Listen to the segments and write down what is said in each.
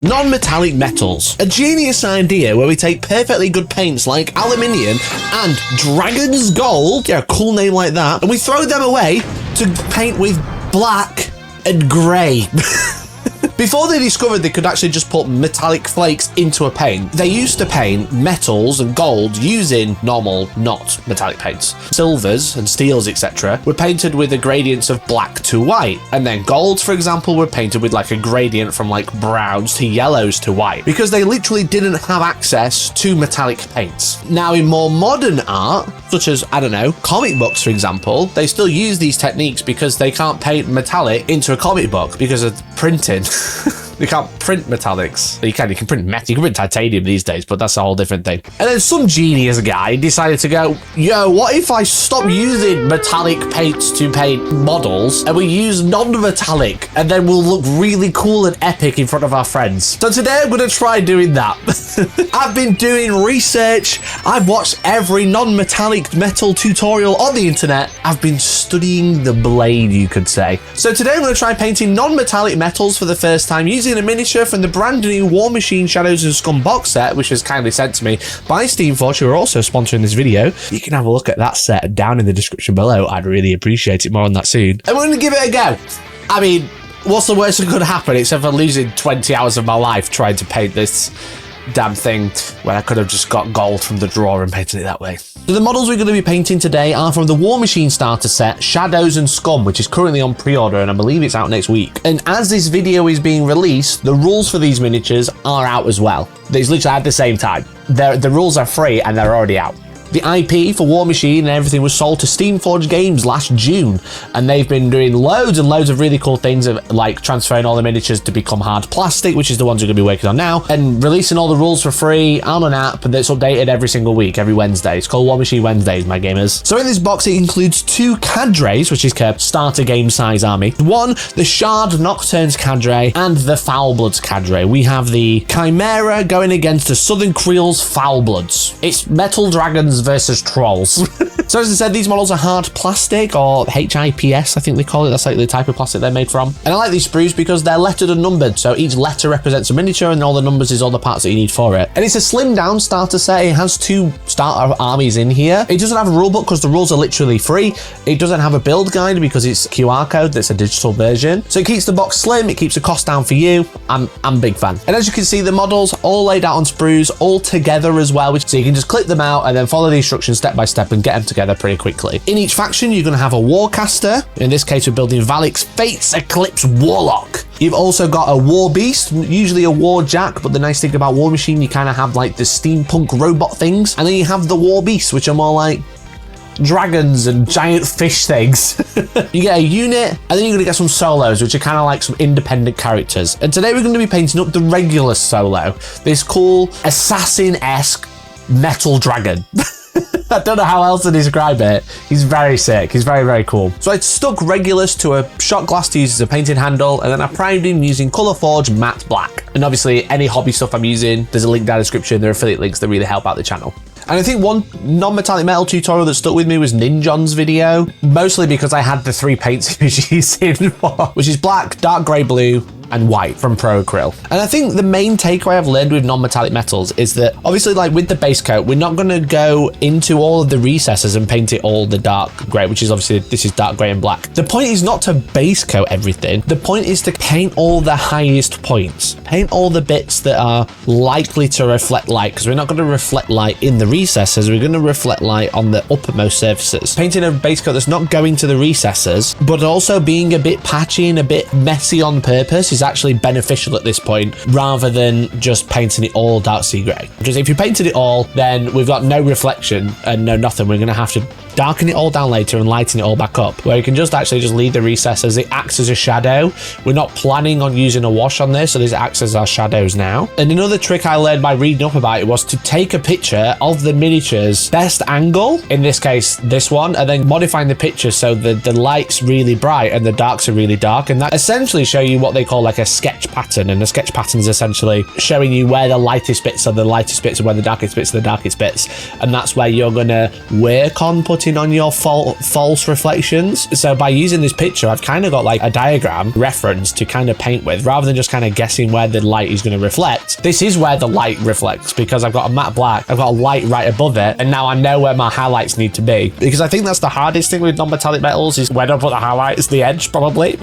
Non-metallic metals. A genius idea where we take perfectly good paints like aluminium and dragon's gold, yeah, a cool name like that, and we throw them away to paint with black and grey. Before they discovered they could actually just put metallic flakes into a paint, they used to paint metals and gold using normal, not metallic paints. Silvers and steels, etc. were painted with a gradients of black to white, and then golds, for example, were painted with like a gradient from like browns to yellows to white, because they literally didn't have access to metallic paints. Now, in more modern art, such as, I don't know, comic books, for example, they still use these techniques because they can't paint metallic into a comic book because of printing. You can't print metallics. You can print metal, you can print titanium these days, but that's a whole different thing. And then some genius guy decided to go, yo, what if I stop using metallic paints to paint models and we use non-metallic, and then we'll look really cool and epic in front of our friends. So today I'm going to try doing that. I've been doing research. I've watched every non-metallic metal tutorial on the internet. I've been studying the blade, you could say. So today I'm going to try painting non-metallic metals for the first time using a miniature from the brand new Warmachine Shadows and Scum box set, which was kindly sent to me by Steamforge, who are also sponsoring this video. You can have a look at that set down in the description below. I'd really appreciate it. More on that soon. And we're going to give it a go. I mean, what's the worst that could happen except for losing 20 hours of my life trying to paint this damn thing when I could have just got gold from the drawer and painted it that way. So the models we're going to be painting today are from the Warmachine Starter set, Shadows and Scum, which is currently on pre-order and I believe it's out next week. And as this video is being released, the rules for these miniatures are out as well. These literally at the same time. The rules are free and they're already out. The IP for Warmachine and everything was sold to Steamforge Games last June, and they've been doing loads and loads of really cool things, of like transferring all the miniatures to become hard plastic, which is the ones we're going to be working on now, and releasing all the rules for free on an app that's updated every single week, every Wednesday. It's called Warmachine Wednesdays, my gamers. So in this box, it includes 2 cadres, which is starter game size army. One, the Shard Nocturnes cadre, and the Foulbloods cadre. We have the Chimera going against the Southern Creel's Foulbloods. It's metal dragons versus trolls. So as I said, these models are hard plastic, or HIPS, I think they call it. That's like the type of plastic they're made from. And I like these sprues because they're lettered and numbered, so each letter represents a miniature and all the numbers is all the parts that you need for it. And it's a slimmed down starter set. It has 2 starter armies in here. It doesn't have a rule book because the rules are literally free. It doesn't have a build guide because it's QR code that's a digital version. So it keeps the box slim, it keeps the cost down for you. I'm a big fan. And as you can see, the models all laid out on sprues, all together as well, so you can just clip them out and then follow the instructions step by step and get them together pretty quickly. In each faction, you're going to have a Warcaster. In this case, we're building Valak's Fates Eclipse Warlock. You've also got a War Beast, usually a War Jack, but the nice thing about Warmachine, you kind of have like the steampunk robot things. And then you have the War Beasts, which are more like dragons and giant fish things. You get a unit, and then you're going to get some solos, which are kind of like some independent characters. And today we're going to be painting up the regular solo, this cool assassin-esque metal dragon. I don't know how else to describe it. He's very sick. He's very, very cool. So I stuck Regulus to a shot glass to use as a painting handle, and then I primed him using Colourforge matte black. And obviously, any hobby stuff I'm using, there's a link down in the description. There are affiliate links that really help out the channel. And I think one non-metallic metal tutorial that stuck with me was Ninjon's video, mostly because I had the 3 paints he was using, which is black, dark grey blue, and white from Pro Acryl. And I think the main takeaway I've learned with non-metallic metals is that obviously, like with the base coat, we're not going to go into all of the recesses and paint it all the dark grey, which is obviously, this is dark grey and black. The point is not to base coat everything. The point is to paint all the highest points. Paint all the bits that are likely to reflect light, because we're not going to reflect light in the recesses. We're going to reflect light on the uppermost surfaces. Painting a base coat that's not going to the recesses, but also being a bit patchy and a bit messy on purpose is actually beneficial at this point, rather than just painting it all dark sea grey. Because if you painted it all, then we've got no reflection and no nothing. We're going to have to darken it all down later and lighten it all back up, where you can just actually just leave the recesses. It acts as a shadow. We're not planning on using a wash on this, so this acts as our shadows now. And another trick I learned by reading up about it was to take a picture of the miniature's best angle, in this case this one, and then modifying the picture so that the light's really bright and the darks are really dark, and that essentially show you what they call like a sketch pattern. And the sketch pattern is essentially showing you where the lightest bits are the lightest bits and where the darkest bits are the darkest bits, and that's where you're gonna work on putting cutting on your false reflections. So by using this picture, I've kind of got like a diagram reference to kind of paint with, rather than just kind of guessing where the light is going to reflect. This is where the light reflects, because I've got a matte black, I've got a light right above it, and now I know where my highlights need to be. Because I think that's the hardest thing with non-metallic metals, is where do I put the highlights? The edge, probably.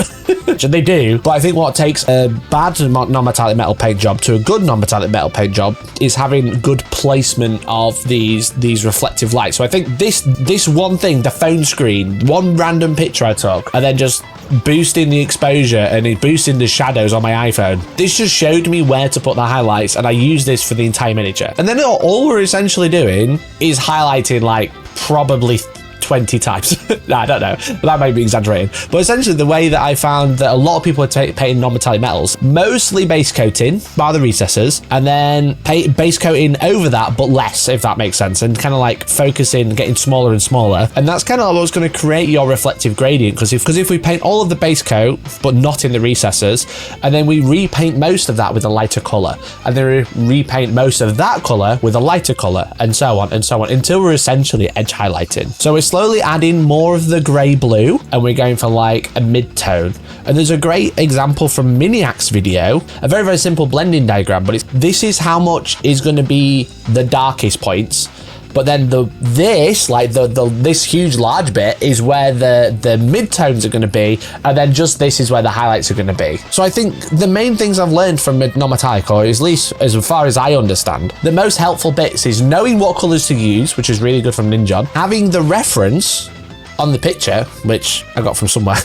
Which they do, but I think what takes a bad non-metallic metal paint job to a good non-metallic metal paint job is having good placement of these reflective lights. So I think this one thing, the phone screen, one random picture I took, and then just boosting the exposure and boosting the shadows on my iPhone, this just showed me where to put the highlights, and I use this for the entire miniature. And then all we're essentially doing is highlighting like probably 20 times. I don't know, that might be exaggerating, but essentially the way that I found that a lot of people are painting non-metallic metals, mostly base coating by the recesses, and then base coating over that, but less, if that makes sense, and kind of like focusing, getting smaller and smaller. And that's kind of what's going to create your reflective gradient, because if we paint all of the base coat but not in the recesses, and then we repaint most of that with a lighter color, and then we repaint most of that color with a lighter color, and so on until we're essentially edge highlighting. So we're slowly adding more of the grey blue, and we're going for like a mid-tone. And there's a great example from Miniac's video, a very, very simple blending diagram, but this is how much is going to be the darkest points. But then this huge large bit is where the mid-tones are going to be, and then just this is where the highlights are going to be. So I think the main things I've learned from non-metallic, or at least as far as I understand, the most helpful bits is knowing what colors to use, which is really good from Ninja, having the reference on the picture, which I got from somewhere,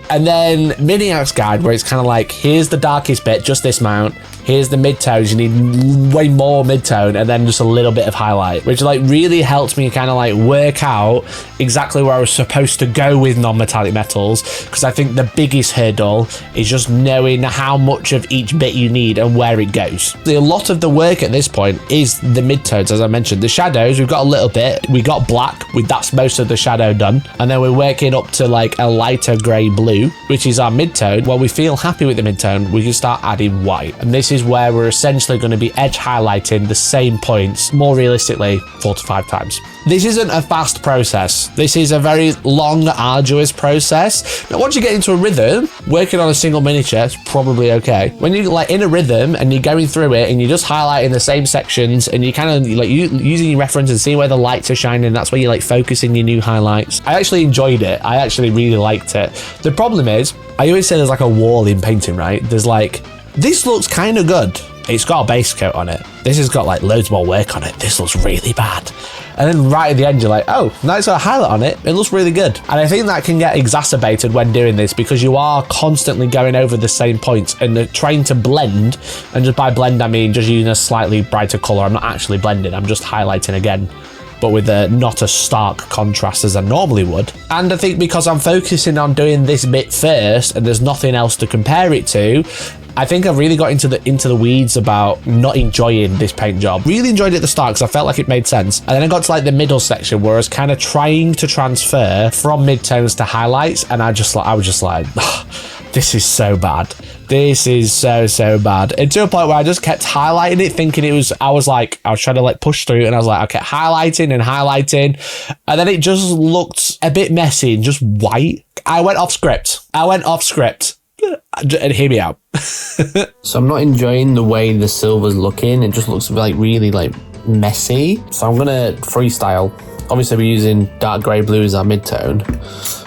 and then Miniac's guide, where it's kind of like, here's the darkest bit, just this amount. Here's the mid-tones, you need way more mid-tone, and then just a little bit of highlight, which like really helped me kind of like work out exactly where I was supposed to go with non-metallic metals, because I think the biggest hurdle is just knowing how much of each bit you need and where it goes. A lot of the work at this point is the mid-tones, as I mentioned. The shadows, we've got a little bit, we got black, that's most of the shadow done, and then we're working up to like a lighter grey blue, which is our mid-tone. When we feel happy with the mid-tone, we can start adding white, and this is where we're essentially going to be edge highlighting the same points, more realistically, 4 to 5 times. This isn't a fast process. This is a very long, arduous process. Now, once you get into a rhythm, working on a single miniature is probably okay. When you're like in a rhythm and you're going through it and you're just highlighting the same sections and you kind of like using your reference and seeing where the lights are shining, that's where you're like focusing your new highlights. I actually enjoyed it. I actually really liked it. The problem is, I always say there's like a wall in painting, right? There's like, this looks kind of good. It's got a base coat on it. This has got like loads more work on it. This looks really bad. And then right at the end, you're like, oh, now it's got a highlight on it. It looks really good. And I think that can get exacerbated when doing this, because you are constantly going over the same points and trying to blend. And just by blend, I mean just using a slightly brighter color. I'm not actually blending. I'm just highlighting again, but with not a stark contrast as I normally would. And I think because I'm focusing on doing this bit first and there's nothing else to compare it to, I think I've really got into the weeds about not enjoying this paint job. Really enjoyed it at the start because I felt like it made sense. And then I got to like the middle section where I was kind of trying to transfer from mid-tones to highlights, and I was just like, oh, this is so bad. This is so bad. And to a point where I just kept highlighting it, thinking I was trying to like push through, and I was like, I kept highlighting, and then it just looked a bit messy and just white. I went off script. And hear me out. So I'm not enjoying the way the silver's looking. It just looks like really like messy. So I'm gonna freestyle. Obviously we're using dark grey blue as our mid-tone.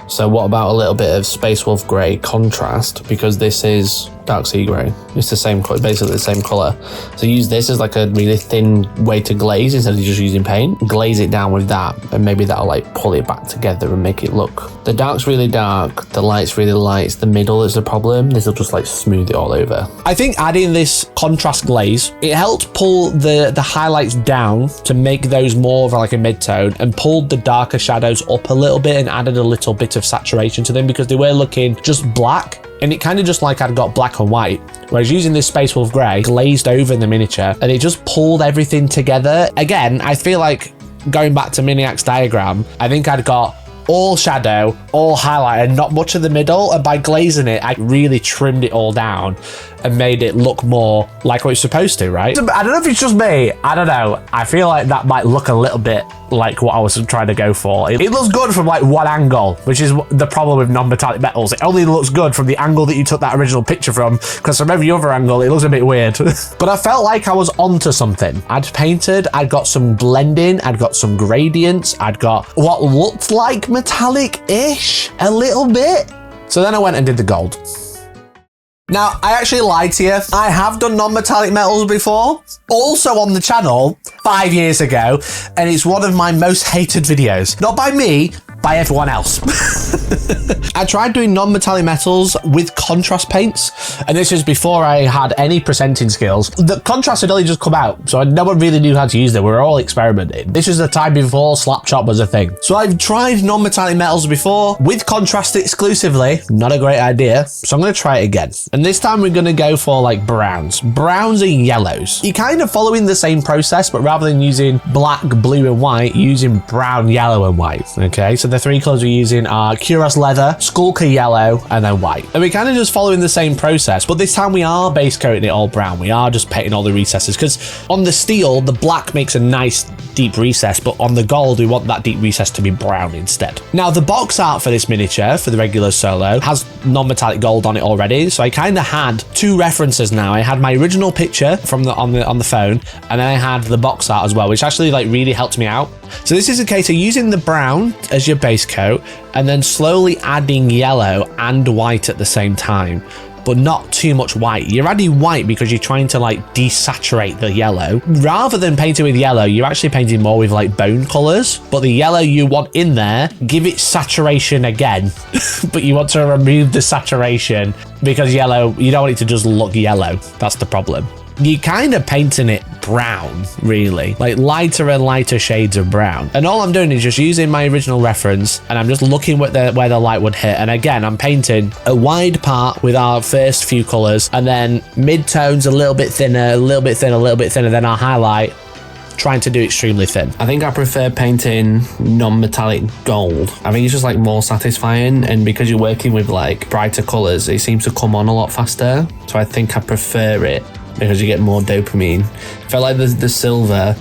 So what about a little bit of Space Wolf grey contrast, because this is dark sea grey. It's the same color, basically the same color. So use this as like a really thin way to glaze instead of just using paint. Glaze it down with that, and maybe that'll like pull it back together and make it look. The dark's really dark, the light's really light. It's the middle is the problem. This will just like smooth it all over. I think adding this contrast glaze, it helped pull the highlights down to make those more of like a mid-tone, and pulled the darker shadows up a little bit and added a little bit of saturation to them, because they were looking just black, and it kind of just like I'd got black and white. Whereas using this Space Wolf grey glazed over in the miniature, and it just pulled everything together. Again, I feel like going back to Miniac's diagram, I think I'd got all shadow, all highlight, and not much of the middle, and by glazing it, I really trimmed it all down and made it look more like what it's supposed to, right? I don't know if it's just me, I don't know. I feel like that might look a little bit like what I was trying to go for. It looks good from like one angle, which is the problem with non-metallic metals. It only looks good from the angle that you took that original picture from, because from every other angle it looks a bit weird. But I felt like I was onto something. I'd painted, I'd got some blending, I'd got some gradients, I'd got what looked like metallic-ish a little bit. So then I went and did the gold. Now, I actually lied to you. I have done non-metallic metals before, also on the channel 5 years ago, and it's one of my most hated videos. Not by me, by everyone else. I tried doing non-metallic metals with contrast paints, and this was before I had any presenting skills. The contrast had only just come out, so no one really knew how to use them. We were all experimenting. This was the time before slap chop was a thing. So I've tried non-metallic metals before with contrast exclusively. Not a great idea, so I'm going to try it again. And this time we're going to go for like browns. Browns and yellows. You're kind of following the same process, but rather than using black, blue, and white, you're using brown, yellow, and white. Okay, so the three colors we're using are cuirass leather, skulker yellow, and then white. And we're kind of just following the same process, but this time we are base coating it all brown. We are just painting all the recesses, because on the steel, the black makes a nice deep recess, but on the gold, we want that deep recess to be brown instead. Now, the box art for this miniature, for the regular solo, has non-metallic gold on it already, so I kind of had two references now. I had my original picture from on the phone, and then I had the box art as well, which actually like really helped me out. So this is a case of using the brown as your base coat, and then slowly adding yellow and white at the same time, but not too much white. You're adding white because you're trying to like desaturate the yellow. Rather than painting with yellow, you're actually painting more with like bone colors, but the yellow you want in there, give it saturation again, but you want to remove the saturation because yellow, you don't want it to just look yellow. That's the problem. You're kind of painting it brown, really, like lighter and lighter shades of brown. And all I'm doing is just using my original reference, and I'm just looking where the light would hit. And again, I'm painting a wide part with our first few colors, and then mid-tones a little bit thinner, a little bit thinner, a little bit thinner, then our highlight, trying to do extremely thin. I think I prefer painting non-metallic gold. I think it's just like more satisfying, and because you're working with like brighter colors, it seems to come on a lot faster. So I think I prefer it, because you get more dopamine. I felt like the silver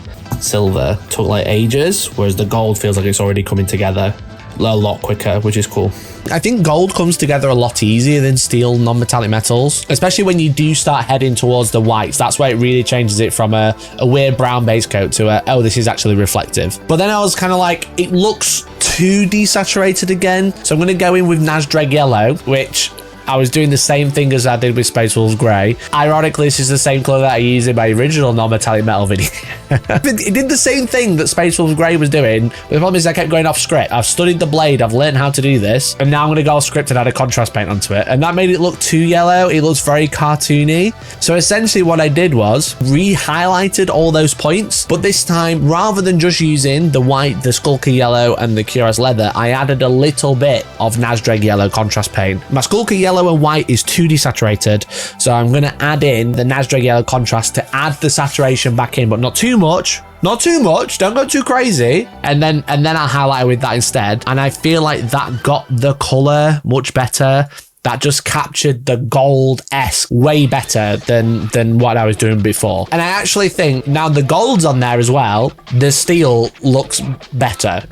took like ages, whereas the gold feels like it's already coming together a lot quicker, which is cool. I think gold comes together a lot easier than steel non-metallic metals, especially when you do start heading towards the whites. That's where it really changes it from a weird brown base coat to a, oh, this is actually reflective. But then I was kind of like, it looks too desaturated again. So I'm going to go in with Nazdreg yellow, which I was doing the same thing as I did with Space Wolves Grey. Ironically, this is the same colour that I used in my original non-metallic metal video. It did the same thing that Space Wolves Grey was doing. But the problem is I kept going off script. I've studied the blade, I've learned how to do this, and now I'm going to go off script and add a contrast paint onto it. And that made it look too yellow. It looks very cartoony. So essentially what I did was re-highlighted all those points, but this time, rather than just using the white, the skulker yellow, and the cuirass leather, I added a little bit of Nazdreg yellow contrast paint. My skulker yellow and white is too desaturated, so I'm going to add in the Nazdreg yellow contrast to add the saturation back in, but not too much, don't go too crazy, and then I'll highlight with that instead. And I feel like that got the color much better. That just captured the gold-esque way better than what I was doing before. And I actually think now the gold's on there as well, the steel looks better.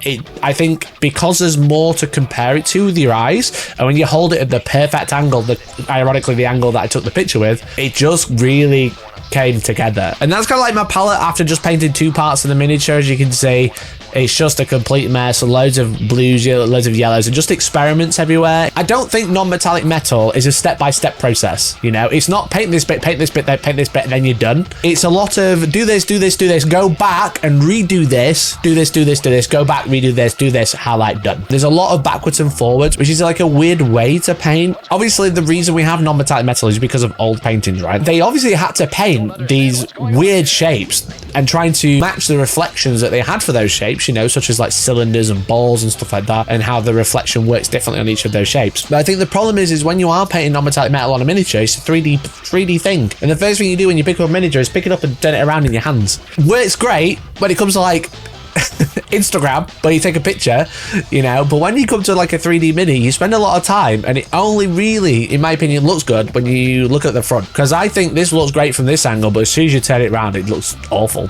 I think because there's more to compare it to with your eyes, and when you hold it at the perfect angle, ironically the angle that I took the picture with, it just really came together. And that's kind of like my palette after just painting two parts of the miniature. As you can see, it's just a complete mess. Loads of blues, loads of yellows, and just experiments everywhere. I don't think non-metallic metal is a step-by-step process. You know, it's not paint this bit, paint this bit, then paint this bit, and then you're done. It's a lot of do this, do this, do this, go back and redo this, do this, do this, do this, go back, redo this, do this, highlight, done. There's a lot of backwards and forwards, which is like a weird way to paint. Obviously, the reason we have non-metallic metal is because of old paintings, right? They obviously had to paint these weird shapes and trying to match the reflections that they had for those shapes, you know, such as like cylinders and balls and stuff like that, and how the reflection works differently on each of those shapes. But I think the problem is when you are painting non-metallic metal on a miniature, it's a 3D thing. And the first thing you do when you pick up a miniature is pick it up and turn it around in your hands. Works great when it comes to like Instagram where you take a picture, you know, but when you come to like a 3D mini, you spend a lot of time, and it only really, in my opinion, looks good when you look at the front, because I think this looks great from this angle, but as soon as you turn it around, it looks awful.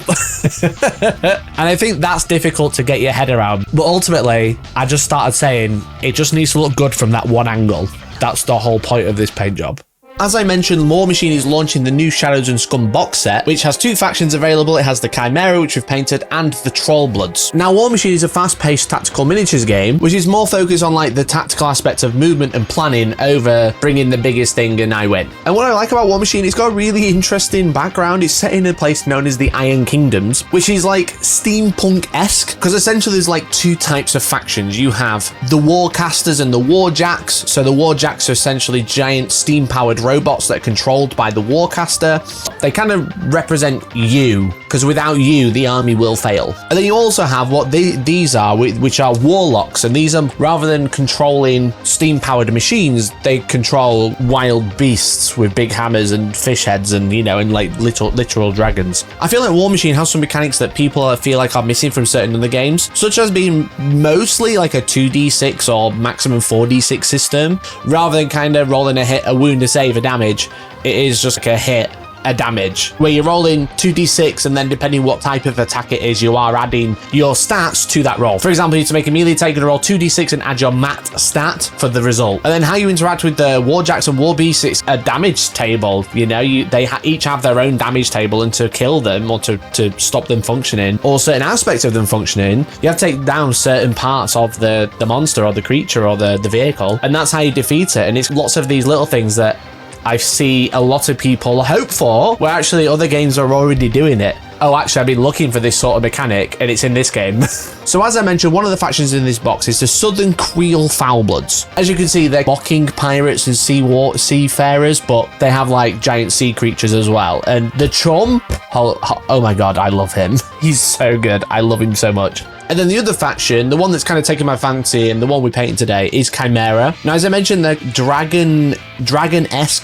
And I think that's difficult to get your head around, but ultimately I just started saying it just needs to look good from that one angle. That's the whole point of this paint job. As I mentioned, Warmachine is launching the new Shadows and Scum box set, which has 2 factions available. It has the Chimera, which we've painted, and the Trollbloods. Now, Warmachine is a fast-paced tactical miniatures game, which is more focused on like the tactical aspect of movement and planning over bringing the biggest thing and I win. And what I like about Warmachine, it's got a really interesting background. It's set in a place known as the Iron Kingdoms, which is like steampunk-esque, because essentially there's like 2 types of factions. You have the Warcasters and the Warjacks. So the Warjacks are essentially giant steam-powered robots that are controlled by the Warcaster. They kind of represent you, because without you, the army will fail. And then you also have what these are, which are Warlocks, and these are, rather than controlling steam-powered machines, they control wild beasts with big hammers and fish heads and, you know, and like literal dragons. I feel like Warmachine has some mechanics that people feel like are missing from certain other games, such as being mostly like a 2d6 or maximum 4d6 system, rather than kind of rolling a hit, a wound, a save, a damage. It is just like a hit, a damage, where you're rolling 2d6, and then depending what type of attack it is, you are adding your stats to that roll. For example, you need to make a melee attack, you're gonna roll 2d6 and add your mat stat for the result. And then how you interact with the Warjacks and Warbeasts, it's a damage table. You know, they each have their own damage table, and to kill them or to stop them functioning, or certain aspects of them functioning, you have to take down certain parts of the monster or the creature or the vehicle, and that's how you defeat it. And it's lots of these little things that I see a lot of people hope for, where actually other games are already doing it. Oh, actually, I've been looking for this sort of mechanic, and it's in this game. So as I mentioned, one of the factions in this box is the Southern Creole Foulbloods. As you can see, they're mocking pirates and seafarers, but they have like giant sea creatures as well. And the Chum, oh my god, I love him. He's so good. I love him so much. And then the other faction, the one that's kind of taken my fancy and the one we painted today, is Chimera. Now, as I mentioned, they're dragon-esque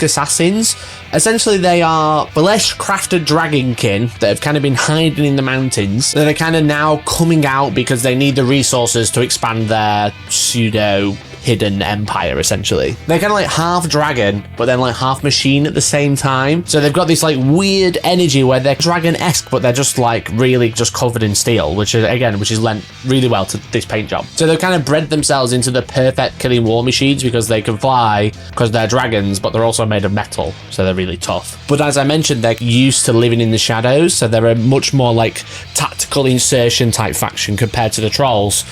assassins. Essentially, they are flesh-crafted dragonkin that have kind of been hiding in the mountains, that are kind of now coming out because they need the resources to expand their pseudo hidden empire, essentially. They're kind of like half dragon, but then like half machine at the same time. So they've got this like weird energy where they're dragon-esque, but they're just like really just covered in steel, which is lent really well to this paint job. So they've kind of bred themselves into the perfect killing war machines because they can fly, because they're dragons, but they're also made of metal, so they're really tough. But as I mentioned, they're used to living in the shadows, so they're a much more like tactical insertion type faction compared to the trolls,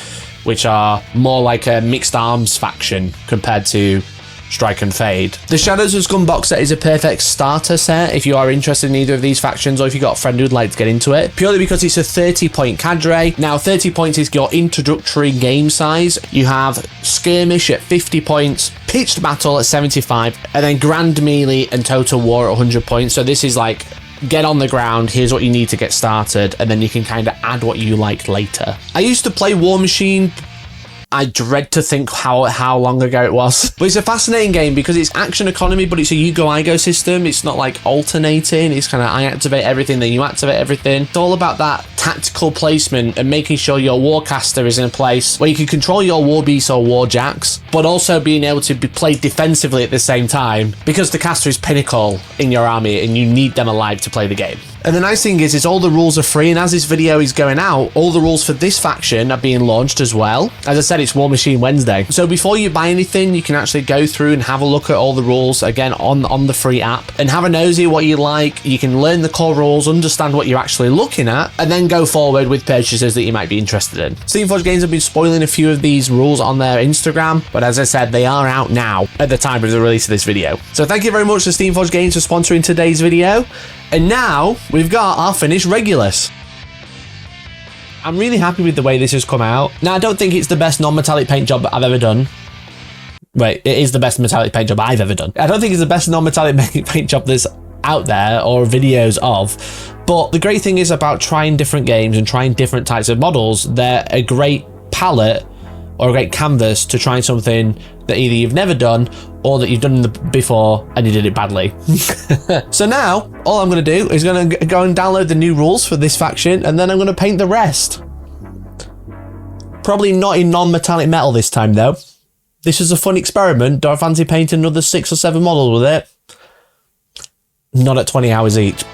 which are more like a mixed arms faction compared to Strike and Fade. The Shadows and Scum box set is a perfect starter set if you are interested in either of these factions, or if you've got a friend who'd like to get into it, purely because it's a 30-point cadre. Now, 30 points is your introductory game size. You have Skirmish at 50 points, Pitched Battle at 75, and then Grand Melee and Total War at 100 points. So this is like, get on the ground, here's what you need to get started, and then you can kind of add what you like later. I used to play Warmachine. I dread to think how long ago it was. But it's a fascinating game because it's action economy, but it's a you-go-I-go system. It's not like alternating. It's kind of I activate everything, then you activate everything. It's all about that tactical placement and making sure your Warcaster is in a place where you can control your Warbeasts or Warjacks, but also being able to be played defensively at the same time, because the caster is pinnacle in your army and you need them alive to play the game. And the nice thing is all the rules are free, and as this video is going out, all the rules for this faction are being launched as well. As I said, it's Warmachine Wednesday. So before you buy anything, you can actually go through and have a look at all the rules, again, on the free app, and have a nosy at what you like. You can learn the core rules, understand what you're actually looking at, and then go forward with purchases that you might be interested in. Steamforged Games have been spoiling a few of these rules on their Instagram, but as I said, they are out now at the time of the release of this video. So thank you very much to Steamforged Games for sponsoring today's video. And now we've got our finished Regulus. I'm really happy with the way this has come out. Now, I don't think it's the best non-metallic paint job I've ever done. Wait, it is the best metallic paint job I've ever done. I don't think it's the best non-metallic paint job there's out there or videos of. But the great thing is about trying different games and trying different types of models. They're a great palette or a great canvas to try something that either you've never done or that you've done before and you did it badly. So now, all I'm going to do is going to go and download the new rules for this faction, and then I'm going to paint the rest. Probably not in non-metallic metal this time, though. This is a fun experiment. Do I fancy painting another 6 or 7 models with it? Not at 20 hours each.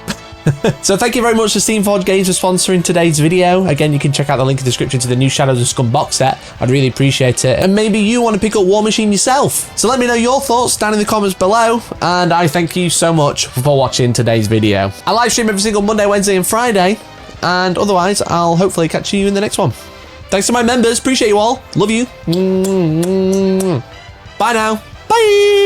So thank you very much to Steamforged Games for sponsoring today's video. Again, you can check out the link in the description to the new Shadows of Scum box set. I'd really appreciate it. And maybe you want to pick up Warmachine yourself. So let me know your thoughts down in the comments below. And I thank you so much for watching today's video. I live stream every single Monday, Wednesday and Friday. And otherwise, I'll hopefully catch you in the next one. Thanks to my members. Appreciate you all. Love you. Bye now. Bye.